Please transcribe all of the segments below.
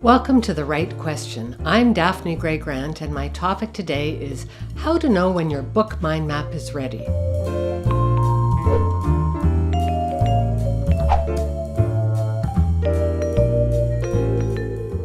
Welcome to The Right Question. I'm Daphne Gray Grant, and my topic today is how to know when your book mind map is ready.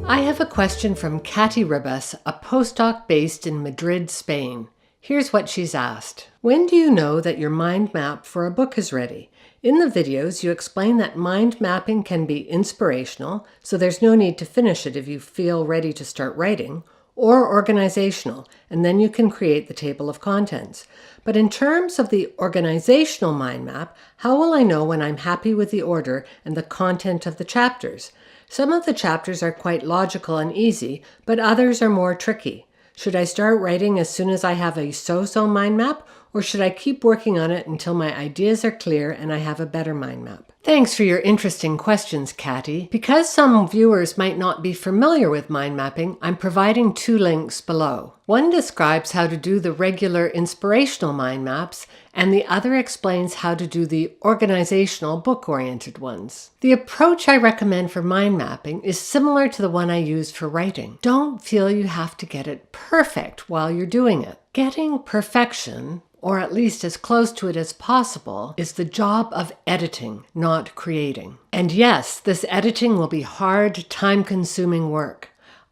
I have a question from Katy Ribas, a postdoc based in Madrid, Spain. Here's what she's asked. When do you know that your mind map for a book is ready? In the videos, you explain that mind mapping can be inspirational, so there's no need to finish it if you feel ready to start writing, or organizational, and then you can create the table of contents. But in terms of the organizational mind map, how will I know when I'm happy with the order and the content of the chapters? Some of the chapters are quite logical and easy, but others are more tricky. Should I start writing as soon as I have a so-so mind map, or should I keep working on it until my ideas are clear and I have a better mind map? Thanks for your interesting questions, Katy. Because some viewers might not be familiar with mind mapping, I'm providing 2 links below. One describes how to do the regular inspirational mind maps, and the other explains how to do the organizational book-oriented ones. The approach I recommend for mind mapping is similar to the one I used for writing. Don't feel you have to get it perfect while you're doing it. Getting perfection, or at least as close to it as possible, is the job of editing, not creating. And yes, this editing will be hard, time-consuming work.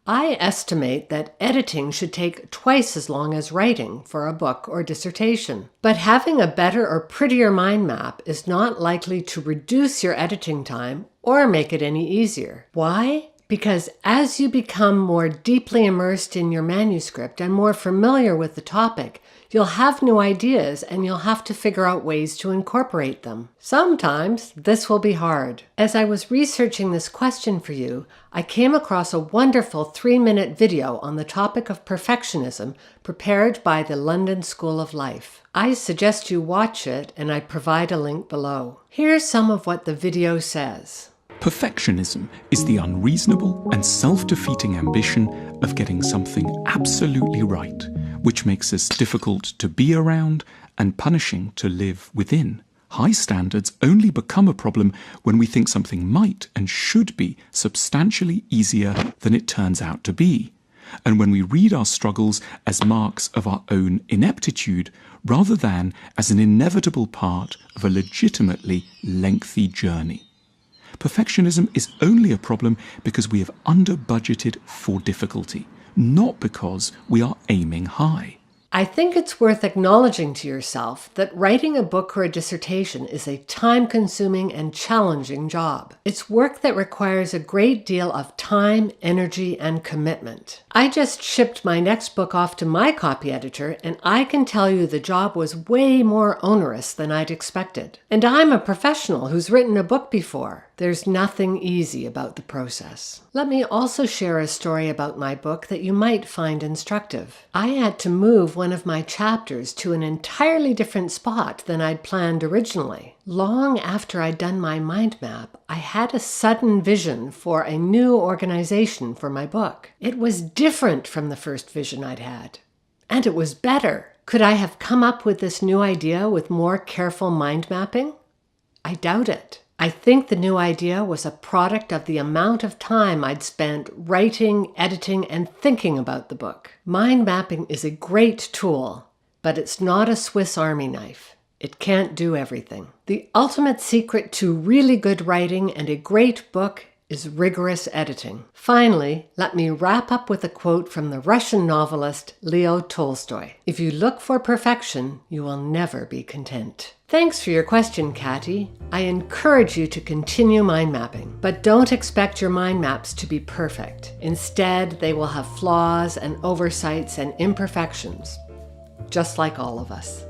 I estimate that editing should take twice as long as writing for a book or dissertation. But having a better or prettier mind map is not likely to reduce your editing time or make it any easier. Why? Because as you become more deeply immersed in your manuscript and more familiar with the topic, you'll have new ideas and you'll have to figure out ways to incorporate them. Sometimes this will be hard. As I was researching this question for you, I came across a wonderful 3-minute video on the topic of perfectionism prepared by the London School of Life. I suggest you watch it, and I provide a link below. Here's some of what the video says. Perfectionism is the unreasonable and self-defeating ambition of getting something absolutely right, which makes us difficult to be around and punishing to live within. High standards only become a problem when we think something might and should be substantially easier than it turns out to be, and when we read our struggles as marks of our own ineptitude rather than as an inevitable part of a legitimately lengthy journey. Perfectionism is only a problem because we have under-budgeted for difficulty, not because we are aiming high. I think it's worth acknowledging to yourself that writing a book or a dissertation is a time-consuming and challenging job. It's work that requires a great deal of time, energy, and commitment. I just shipped my next book off to my copy editor, and I can tell you the job was way more onerous than I'd expected. And I'm a professional who's written a book before. There's nothing easy about the process. Let me also share a story about my book that you might find instructive. I had to move one of my chapters to an entirely different spot than I'd planned originally. Long after I'd done my mind map, I had a sudden vision for a new organization for my book. It was different from the first vision I'd had. And it was better. Could I have come up with this new idea with more careful mind mapping? I doubt it. I think the new idea was a product of the amount of time I'd spent writing, editing, and thinking about the book. Mind mapping is a great tool, but it's not a Swiss Army knife. It can't do everything. The ultimate secret to really good writing and a great book is rigorous editing. Finally, let me wrap up with a quote from the Russian novelist Leo Tolstoy. If you look for perfection, you will never be content. Thanks for your question, Katy. I encourage you to continue mind mapping, but don't expect your mind maps to be perfect. Instead, they will have flaws and oversights and imperfections, just like all of us.